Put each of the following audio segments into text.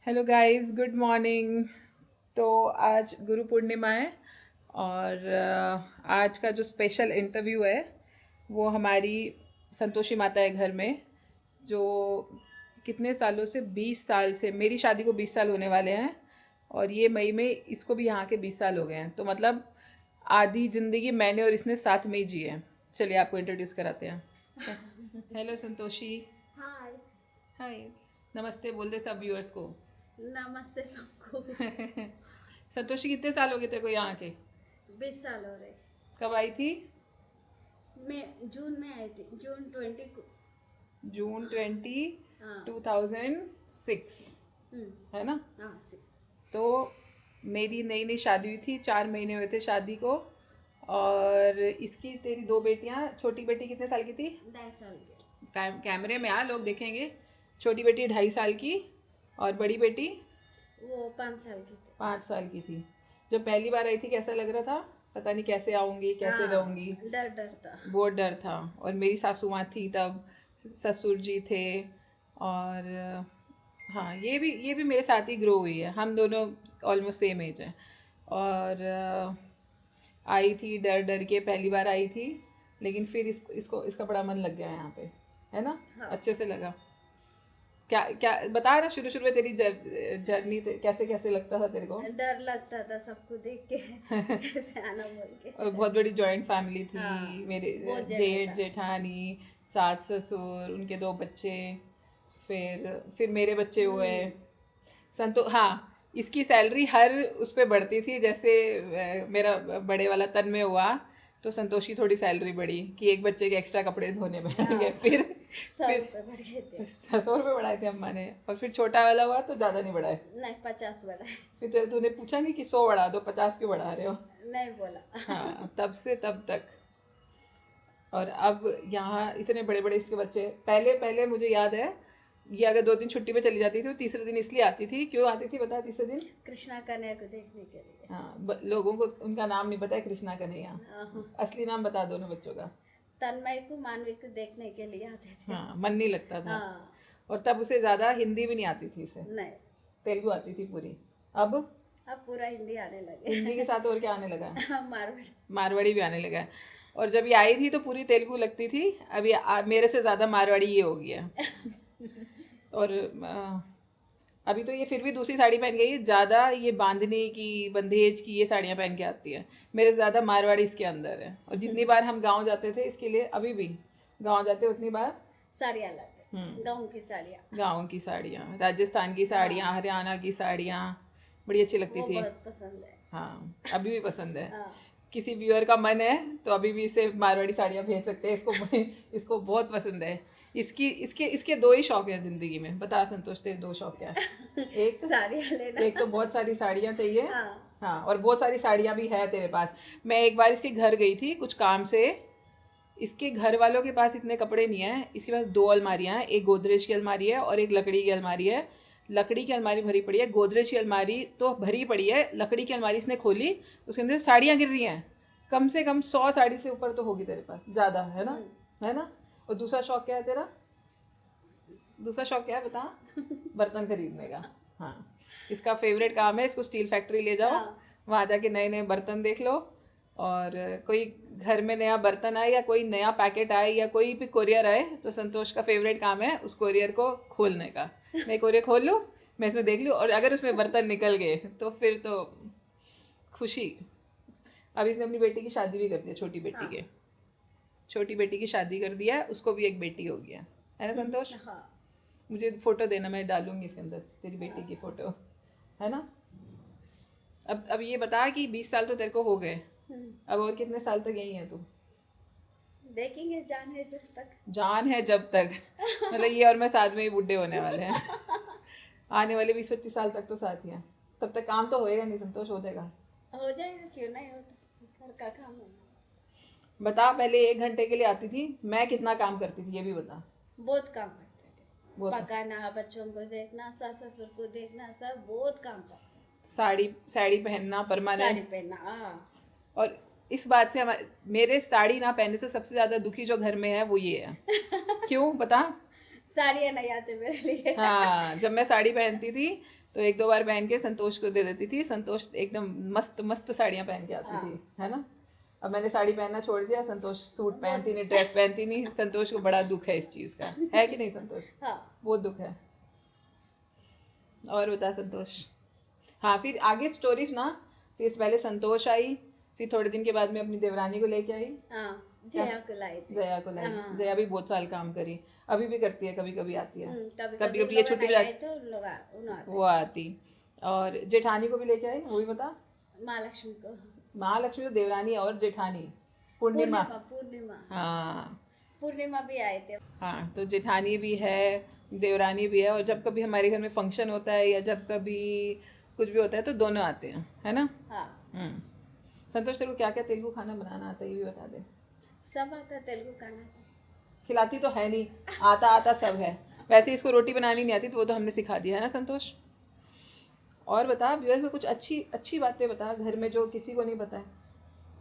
Hello guys, good morning. तो आज गुरु पूर्णिमा है और आज का जो स्पेशल इंटरव्यू है वो हमारी संतोषी माता है घर में, जो कितने सालों से 20 साल से, मेरी शादी को 20 साल होने वाले हैं और ये मई में इसको भी यहाँ के 20 साल हो गए हैं। तो मतलब आधी ज़िंदगी मैंने और इसने साथ में ही जी है। चलिए आपको इंट्रोड्यूस कराते हैं। हेलो संतोषी। हाय। हाय। नमस्ते बोल दे सब व्यूअर्स को। नमस्ते सबको। संतोषी कितने साल हो गए तेरे को यहाँ के? 20 साल हो रहे। कब आई थी? मैं जून में आई थी, जून 20 को। जून 20 हाँ। 2006 है ना? हाँ 6। तो मेरी नई नई शादी हुई थी, 4 महीने हुए थे शादी को। और इसकी तेरी दो बेटियाँ, छोटी बेटी कितने साल की थी? 2.5 साल के। कैमरे में आ, लोग देखेंगे। छोटी बेटी 2.5 साल की और बड़ी बेटी वो 5 साल की थी। 5 साल की थी। जब पहली बार आई थी कैसा लग रहा था? पता नहीं कैसे आऊँगी, कैसे रहूँगी। डर डर था। बहुत डर था। और मेरी सासू माँ थी तब, ससुर जी थे। और हाँ, ये भी मेरे साथ ही ग्रो हुई है। हम दोनों ऑलमोस्ट सेम एज हैं। और आई थी डर डर के, पहली बार आई थी। लेकिन फिर इसका बड़ा मन लग गया यहाँ पे, है ना? हाँ। अच्छे से लगा। क्या क्या बता रहा, शुरू शुरू में तेरी जर्नी कैसे कैसे लगता था तेरे को? डर लगता था सबको देख के। कैसे आना बोल के। और बहुत बड़ी जॉइंट फैमिली थी। हाँ, मेरे बहुत जगह जेठ था। जेठानी, सास ससुर, उनके 2 बच्चे, फिर मेरे बच्चे हुए। हाँ, इसकी सैलरी हर उस पर बढ़ती थी। जैसे मेरा बड़े वाला तन में हुआ तो संतोष की थोड़ी सैलरी बढ़ी कि एक बच्चे के एक्स्ट्रा कपड़े धोने में आएंगे। फिर 100 रुपये बढ़ गए थे। 100 रुपये बढ़ाए थे अम्मा ने। और फिर छोटा वाला हुआ तो ज़्यादा नहीं बढ़ाए। नहीं, 50 बढ़ाए। फिर तूने पूछा नहीं कि 100 बढ़ा दो, 50 क्यों बढ़ा रहे हो? नहीं बोला। हाँ, तब से तब तक। और अब यहाँ इतने बड़े बड़े इसके बच्चे। पहले पहले मुझे याद है, ये अगर 2 दिन छुट्टी पे चली जाती थी तो तीसरे दिन इसलिए आती थी। क्यों आती थी बता? तीसरे दिन कृष्णा कन्या को देखने के लिए। हाँ, लोगों को उनका नाम नहीं पता है, कृष्णा कन्हैया। असली नाम बता दोनों बच्चों का। तन्मय को, मानवी को देखने के लिए आते थे। हाँ, मन नहीं लगता था। हाँ। और तब उसे ज़्यादा हिंदी भी नहीं आती थी इसे, नहीं, तेलुगु आती थी पूरी। अब अब पूरा हिंदी आने लगे। हिंदी के साथ और क्या आने लगा है? मारवाड़ी। मारवाड़ी भी आने लगा है। और जब ये आई थी तो पूरी तेलुगु लगती थी। अभी मेरे से ज़्यादा मारवाड़ी ये हो गया। और अभी तो ये फिर भी दूसरी साड़ी पहन गई है। ज़्यादा ये बांधने की, बंदेज की ये साड़ियाँ पहन के आती है। मेरे से ज़्यादा मारवाड़ी इसके अंदर है। और जितनी बार हम गांव जाते थे इसके लिए, अभी भी गांव जाते उतनी बार साड़ियाँ लाते, गाँव की साड़ियाँ। गाँव की साड़ियाँ, राजस्थान की साड़ियाँ, हरियाणा की साड़ियाँ बड़ी अच्छी लगती वो थी। बहुत पसंद है। हाँ, अभी भी पसंद है। हाँ। किसी व्यूअर का मन है तो अभी भी इसे मारवाड़ी साड़ियाँ भेज सकते हैं। इसको बहुत पसंद है। इसकी इसके इसके 2 ही शौक हैं जिंदगी में। बता संतोष, तेरे 2 शौक क्या है? साड़ियाँ लेना। एक तो बहुत सारी साड़ियाँ चाहिए। हाँ। हाँ, और बहुत सारी साड़ियाँ भी है तेरे पास। मैं एक बार इसके घर गई थी कुछ काम से। इसके घर वालों के पास इतने कपड़े नहीं है। इसके पास 2 अलमारियाँ हैं, एक गोदरेज की अलमारी है और एक लकड़ी की अलमारी है। लकड़ी की अलमारी भरी पड़ी है, गोदरेज की अलमारी तो भरी पड़ी है। लकड़ी की अलमारी इसने खोली, उसके अंदर साड़ियाँ गिर रही हैं। कम से कम 100 साड़ी से ऊपर तो होगी तेरे पास, ज़्यादा है ना? है ना? और दूसरा शौक क्या है तेरा? दूसरा शौक क्या है बता? बर्तन खरीदने का। हाँ, इसका फेवरेट काम है, इसको स्टील फैक्ट्री ले जाओ। हाँ। वहाँ जाके नए नए बर्तन देख लो। और कोई घर में नया बर्तन आए या कोई नया पैकेट आए या कोई भी कोरियर आए तो संतोष का फेवरेट काम है उस कोरियर को खोलने का। मैं कोरियर खोल लूँ, मैं इसमें देख लूँ, और अगर उसमें बर्तन निकल गए तो फिर तो खुशी। अब इसने अपनी बेटी की शादी भी कर दी है, छोटी बेटी के। छोटी बेटी की शादी कर दिया है, उसको भी एक बेटी हो गया है ना संतोष? हाँ। मुझे फोटो देना, मैं डालूंगी इसके अंदर तेरी बेटी की फोटो, है ना? अब ये बता कि 20 साल तो तेरे को हो गए, अब और कितने साल तक यही है तू? देखेंगे, जान है जब तक। जान है जब तक। मतलब ये और मैं साथ में ही बूढ़े होने वाले हैं। आने वाले 20-25 साल तक तो साथ ही हैं। तब तक काम तो होएगा नहीं संतोष? हो जाएगा। हो जाएगा, क्यों नहीं होता, घर का काम है। बता, पहले 1 घंटे के लिए आती थी, मैं कितना काम करती थी ये भी बता। बहुत काम करते थे। बहुत। पकाना, बच्चों को देखना, सास ससुर को देखना, सब बहुत काम करते। साड़ी साड़ी पहनना साड़ी परमानेंट। पहनना। हाँ। और इस बात से मेरे साड़ी ना पहनने से सबसे ज्यादा दुखी जो घर में है वो ये है। क्यों बता? साड़ियाँ नहीं आते मेरे लिए। हाँ, जब मैं साड़ी पहनती थी तो एक दो बार पहन के संतोष को दे देती थी। संतोष एकदम मस्त मस्त साड़ियाँ पहन के आती थी, है ना। अब मैंने साड़ी पहनना छोड़ दिया, संतोष सूट पहनती नहीं, ड्रेस पहनती नहीं। संतोष को बड़ा दुख है इस चीज़ का, है कि नहीं संतोष? हाँ। बहुत दुख है। और बता संतोष। हाँ, फिर आगे स्टोरी सुना। फिर पहले संतोष आई, फिर थोड़े दिन के बाद में अपनी देवरानी को लेके आई। हाँ, जया को लाई थी। जया को लाई। हाँ। जया भी बहुत साल काम करी, अभी भी करती है, कभी कभी आती है। कभी कभी कभी ये छुट्टी पे वो आती। और जेठानी को भी लेके आई, वो भी बता। महालक्ष्मी को। महालक्ष्मी तो देवरानी है, और जेठानी पूर्णिमा। पूर्णिमा। हाँ, पूर्णिमा भी आए थे। हाँ, तो जेठानी भी है, देवरानी भी है। और जब कभी हमारे घर में फंक्शन होता है या जब कभी कुछ भी होता है तो दोनों आते हैं, है ना। हाँ। संतोष, तेरे को क्या क्या तेलुगु खाना बनाना आता है ये भी बता दे। सब आता तेलुगु खाना। खिलाती तो है नहीं, आता आता सब है। वैसे इसको रोटी बनानी नहीं आती, तो वो तो हमने सिखा दिया है ना संतोष। और बता व्यूअर्स को कुछ अच्छी अच्छी बातें बता घर में जो किसी को नहीं पता है।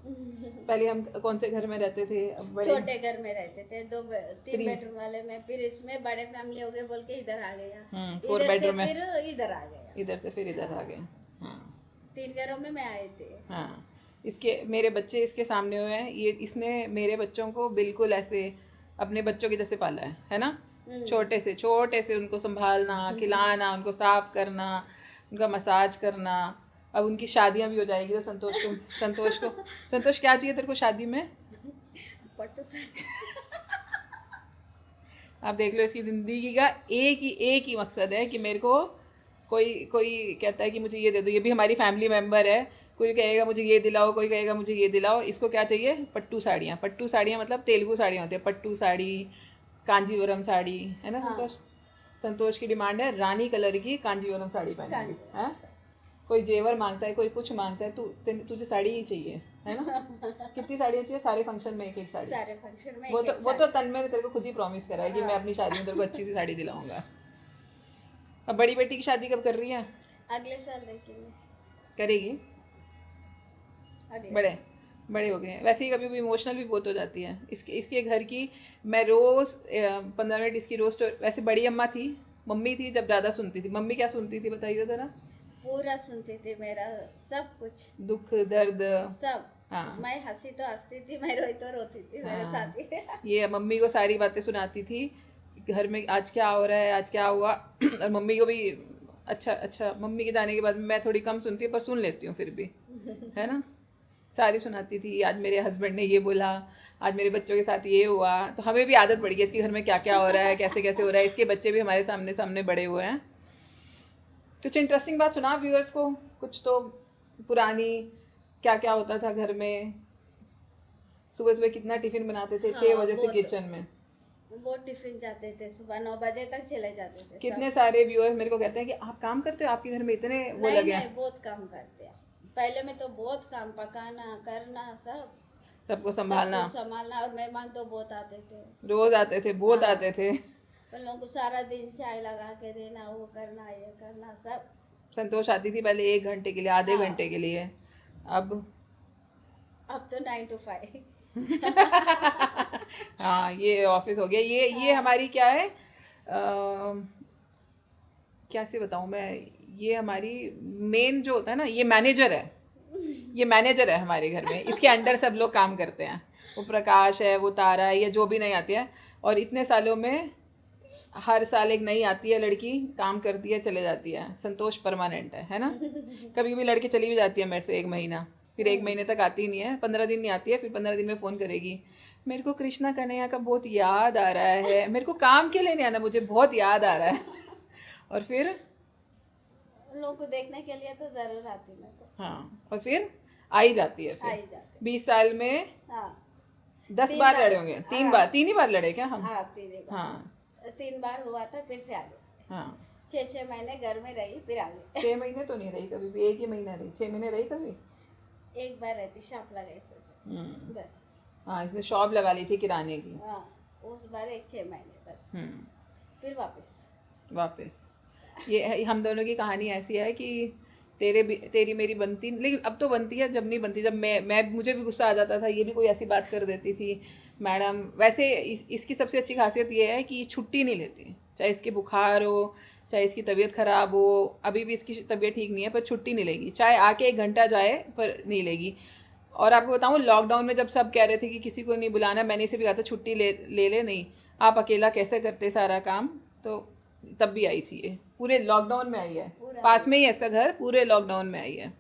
पहले हम कौन से घर में रहते थे? छोटे घर में रहते थे, 3 बेडरूम वाले में। फिर इसमें बड़े फैमिली हो गए बोल के इधर आ गया। 4 बेडरूम में, फिर इधर आ गया। इधर से फिर इधर आ गए। हाँ, 3 घरों में मैं आए थे। हाँ, इसके मेरे बच्चे इसके सामने हुए हैं। ये इसने मेरे बच्चों को बिल्कुल ऐसे अपने बच्चों के जैसे पाला है ना। छोटे से उनको संभालना, खिलाना, उनको साफ करना, उनका मसाज करना। अब उनकी शादियां भी हो जाएगी तो संतोष क्या चाहिए तेरे को शादी में? पट्टू साड़ी। आप देख लो, इसकी ज़िंदगी का एक ही मकसद है कि मेरे को कोई कहता है कि मुझे ये दे दो। ये भी हमारी फैमिली मेम्बर है। कोई कहेगा मुझे ये दिलाओ, कोई कहेगा मुझे ये दिलाओ। इसको क्या चाहिए? पट्टू साड़ियाँ। पट्टू साड़ियाँ मतलब तेलुगु साड़ियाँ होती है। पट्टू साड़ी, कांजीवरम साड़ी, है ना संतोष। संतोष की डिमांड है रानी कलर की कांजीवरम साड़ी पहनने की, है। कोई जेवर मांगता है, कोई कुछ मांगता है, तुझे साड़ी ही चाहिए, है ना। कितनी साड़ियाँ चाहिए? सारे फंक्शन में एक साड़ी। सारे फंक्शन में वो तो तन्मय ने तेरे को खुद ही प्रॉमिस करा है कि मैं अपनी शादी में तेरे को अच्छी सी साड़ी दिलाऊंगा। अब बड़ी बेटी की शादी कब कर रही है? अगले साल देखेंगे। करेगी? बड़े हो गए हैं। वैसे ही कभी भी इमोशनल भी बहुत हो जाती है। इसके घर की मैं रोज़ 15 मिनट इसकी रोज़ वैसे बड़ी अम्मा थी, मम्मी थी जब ज़्यादा सुनती थी। मम्मी क्या सुनती थी बताइए ज़रा। पूरा सुनती थी मेरा सब कुछ, दुख दर्द सब। हाँ, मैं हंसी तो हंसती थी, मैं रोई तो रोती थी मेरे साथ ही। ये मम्मी को सारी बातें सुनाती थी घर में, आज क्या हो रहा है, आज क्या हुआ। और मम्मी को भी अच्छा मम्मी के जाने के बाद मैं थोड़ी कम सुनती हूँ, पर सुन लेती हूँ फिर भी, है ना। सारी सुनाती थी, आज मेरे हस्बैंड ने ये बोला, आज मेरे बच्चों के साथ ये हुआ। तो हमें भी आदत पड़ गई इसके घर में क्या क्या हो रहा है, कैसे कैसे हो रहा है। इसके बच्चे भी हमारे सामने बड़े हुए हैं। कुछ इंटरेस्टिंग बात सुना व्यूअर्स को, कुछ तो पुरानी, क्या क्या होता था घर में। सुबह सुबह कितना टिफिन बनाते थे, 6 बजे से किचन में। वो टिफिन जाते थे, सुबह 9 बजे तक चले जाते थे। कितने सारे व्यूअर्स मेरे को कहते हैं कि आप काम करते हो, आपके घर में इतने वो लगे हैं। नहीं, बहुत काम करते हैं। पहले में तो बहुत काम, पकाना करना, सबको संभालना। और मेहमान तो बहुत आते थे, रोज आते थे, बहुत आते थे। उन लोगों को सारा दिन चाय लगा के देना, वो करना, ये करना, सब। संतोष आती थी पहले 1 घंटे के लिए, आधे घंटे के लिए। अब तो 9 to 5। हाँ, ये ऑफिस हो गया। ये हमारी क्या है, कैसे बताऊँ मैं, ये हमारी मेन जो होता है ना, ये मैनेजर है हमारे घर में। इसके अंडर सब लोग काम करते हैं। वो प्रकाश है, वो तारा है, ये जो भी नहीं आती है। और इतने सालों में हर साल एक नई आती है लड़की, काम करती है, चले जाती है। संतोष परमानेंट है ना। कभी भी लड़की चली भी जाती है मेरे से 1 महीना, फिर 1 महीने तक आती नहीं है, 15 दिन नहीं आती है, फिर 15 दिन में फ़ोन करेगी, मेरे को कृष्णा कन्हैया का बहुत याद आ रहा है, मेरे को काम के लिए नहीं आना, मुझे बहुत याद आ रहा है। और फिर लोगों को देखने के लिए तो जरूर आती मैं तो। हाँ, और फिर आ ही जाती है। फिर 20 साल में 10 बार लड़े होंगे। 3 ही बार लड़े क्या हम? हाँ, 3 बार हुआ था, फिर से आ गए। हाँ, 6 महीने घर में रही, फिर आ गए। 6 महीने तो नहीं रही कभी भी, 1 ही महीना रही। 6 महीने रही कभी? एक बार रहती, शॉप लगाई बस। हाँ, इसने शॉप लगा ली थी किराने की। हाँ, उस बार 6 महीने बस। फिर वापस। ये हम दोनों की कहानी ऐसी है कि तेरी मेरी बनती, लेकिन अब तो बनती है, जब नहीं बनती, जब मैं मुझे भी गुस्सा आ जाता था, ये भी कोई ऐसी बात कर देती थी मैडम। वैसे इसकी सबसे अच्छी खासियत ये है कि छुट्टी नहीं लेती, चाहे इसके बुखार हो, चाहे इसकी तबीयत ख़राब हो, अभी भी इसकी तबीयत ठीक नहीं है, पर छुट्टी नहीं लेगी, चाहे आके 1 घंटा जाए पर नहीं लेगी। और आपको बताऊँ, लॉकडाउन में जब सब कह रहे थे कि किसी को नहीं बुलाना, मैंने इसे भी कहा था छुट्टी ले नहीं, आप अकेला कैसे करते सारा काम, तो तब भी आई थी ये, पूरे लॉकडाउन में आई है, पास में ही है इसका घर, पूरे लॉकडाउन में आई है।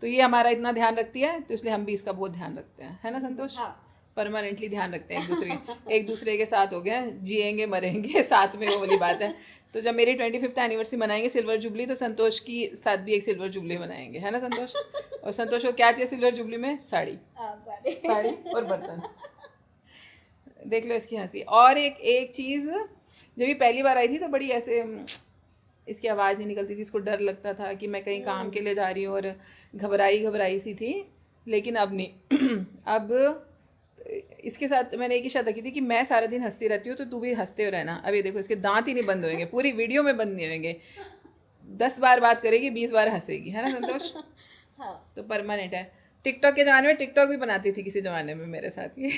तो ये हमारा इतना ध्यान रखती है, तो इसलिए हम भी इसका बहुत ध्यान रखते हैं, है ना संतोष? हाँ। परमानेंटली ध्यान रखते हैं एक दूसरे के साथ हो गया, जिएंगे मरेंगे साथ में, वो वाली बात है। तो जब मेरी 25th एनिवर्सरी मनाएंगे, सिल्वर जुबली, तो संतोष की साथ भी एक सिल्वर जुबली मनाएंगे, है ना संतोष? और संतोष को क्या चाहिए सिल्वर जुबली में? साड़ी, साड़ी और बर्तन। देख लो इसकी हंसी। और एक चीज़, जब ये पहली बार आई थी तो बड़ी ऐसे इसकी आवाज़ नहीं निकलती थी, इसको डर लगता था कि मैं कहीं काम के लिए जा रही हूँ, और घबराई सी थी। लेकिन अब नहीं अब इसके साथ मैंने एक ही शर्त रखी थी कि मैं सारा दिन हंसती रहती हूँ, तो तू भी हंसते हो रहना। अब ये देखो, इसके दांत ही नहीं बंद होंगे, पूरी वीडियो में बंद नहीं होंगे, 10 बार बात करेगी, 20 बार हंसेगी, है ना संतोष? हाँ। तो परमानेंट है। टिकटॉक के ज़माने में टिकटॉक भी बनाती थी किसी ज़माने में मेरे साथ ये।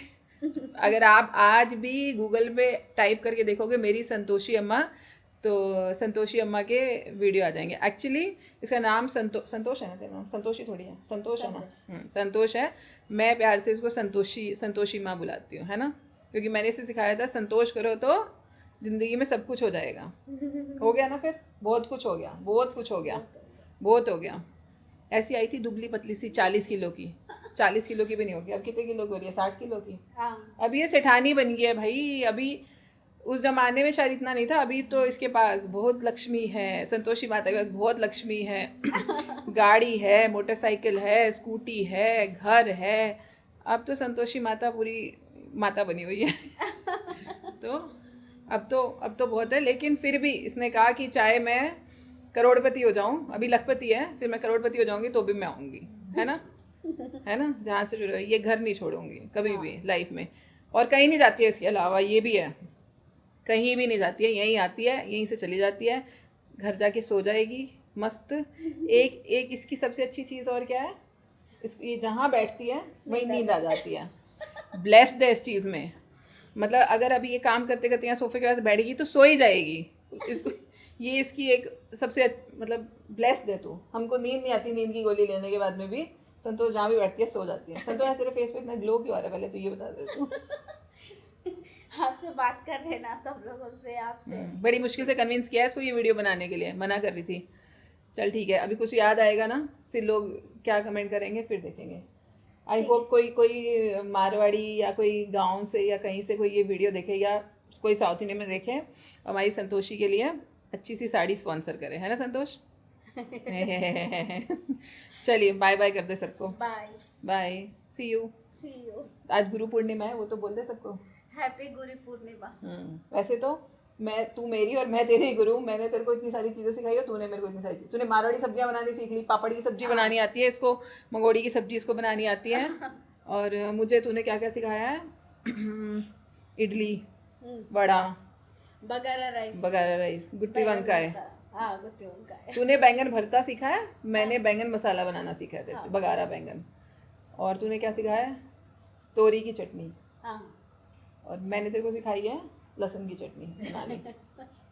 अगर आप आज भी गूगल पे टाइप करके देखोगे मेरी संतोषी अम्मा, तो संतोषी अम्मा के वीडियो आ जाएंगे। एक्चुअली इसका नाम संतोष है ना, तेरा नाम संतोषी थोड़ी है, संतोष है ना? संतोष है। मैं प्यार से इसको संतोषी माँ बुलाती हूँ, है ना? क्योंकि मैंने इसे सिखाया था संतोष करो तो ज़िंदगी में सब कुछ हो जाएगा। हो गया ना, फिर बहुत कुछ हो गया, बहुत कुछ हो गया, बहुत हो गया। ऐसी आई थी दुबली पतली सी, 40 किलो की, 40 किलो की भी नहीं होगी। अब कितने किलो की हो रही है? 60 किलो की। अब ये सेठानी बन गई है भाई। अभी उस जमाने में शायद इतना नहीं था, अभी तो इसके पास बहुत लक्ष्मी है, संतोषी माता के पास बहुत लक्ष्मी है। गाड़ी है, मोटरसाइकिल है, स्कूटी है, घर है। अब तो संतोषी माता पूरी माता बनी हुई है। तो अब तो बहुत है। लेकिन फिर भी इसने कहा कि चाहे मैं करोड़पति हो जाऊं, अभी लखपति है, फिर मैं करोड़पति हो जाऊंगी तो भी मैं आऊंगी, है ना? है ना? जहाँ से जुड़े, ये घर नहीं छोड़ूंगी कभी भी लाइफ में, और कहीं नहीं जाती है इसके अलावा। ये भी है, कहीं भी नहीं जाती है, यहीं आती है, यहीं से चली जाती है, घर जाके सो जाएगी मस्त। एक इसकी सबसे अच्छी चीज़ और क्या है, ये जहाँ बैठती है वहीं नींद आ जाती है। ब्लेस्ड है इस चीज़ में। मतलब अगर अभी ये काम करते करते यहाँ सोफे के पास बैठेगी तो सो ही जाएगी। इसको ये इसकी एक सबसे मतलब ब्लेस्ड है तू। हमको नींद नहीं आती, नींद की गोली लेने के बाद में भी संतोष जहाँ भी बैठती है सो जाती है। संतोष तेरे फेस पे इतना ग्लो क्यों आ रहा है, पहले तो ये बता दे तू। आपसे बात कर रहे ना सब लोगों से, आपसे बड़ी मुश्किल से कन्विंस किया है इसको ये वीडियो बनाने के लिए, मना कर रही थी। चल ठीक है, अभी कुछ याद आएगा ना, फिर लोग क्या कमेंट करेंगे फिर देखेंगे। आई होप कोई मारवाड़ी या कोई गांव से या कहीं से कोई ये वीडियो देखे, या कोई साउथ इंडियन में देखे, हमारी संतोषी के लिए अच्छी सी साड़ी स्पॉन्सर करे, है ना संतोष? चलिए बाय बाय कर दे सबको। Bye bye, see you. आज गुरु पूर्णिमा है, वो तो बोल दे सबको। हैप्पी गुरु पूर्णिमा। वैसे तो तू मेरी और मैं तेरी गुरु। मैंने तेरे को इतनी सारी चीज़ें सिखाई है, तूने मेरे को इतनी सारी चीज़। तूने मारवाड़ी सब्जियां बनानी सीख ली, पापड़ की सब्जी बनानी आती है इसको, मंगोड़ी की सब्जी इसको बनानी आती है। और मुझे तूने क्या क्या सिखाया है? इडली, वड़ा, बगारा राइस, गुट्टी वंकाय। हाँ, गुट्टी वंकाय। तूने बैंगन भरता सीखा है, मैंने बैंगन मसाला बनाना सीखा है तेरे से, बगारा बैंगन। और तूने क्या सिखाया है? तोरी की चटनी। और मैंने तेरे को सिखाई है लहसुन की चटनी बनानी।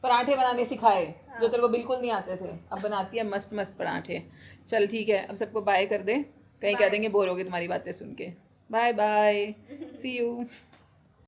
पराठे बनाने सिखाए जो तेरे को बिल्कुल नहीं आते थे, अब बनाती है मस्त मस्त पराठे। चल ठीक है, अब सबको बाय कर दे, कहीं कह देंगे बोर हो गए तुम्हारी बातें सुन के। Bye bye, see you.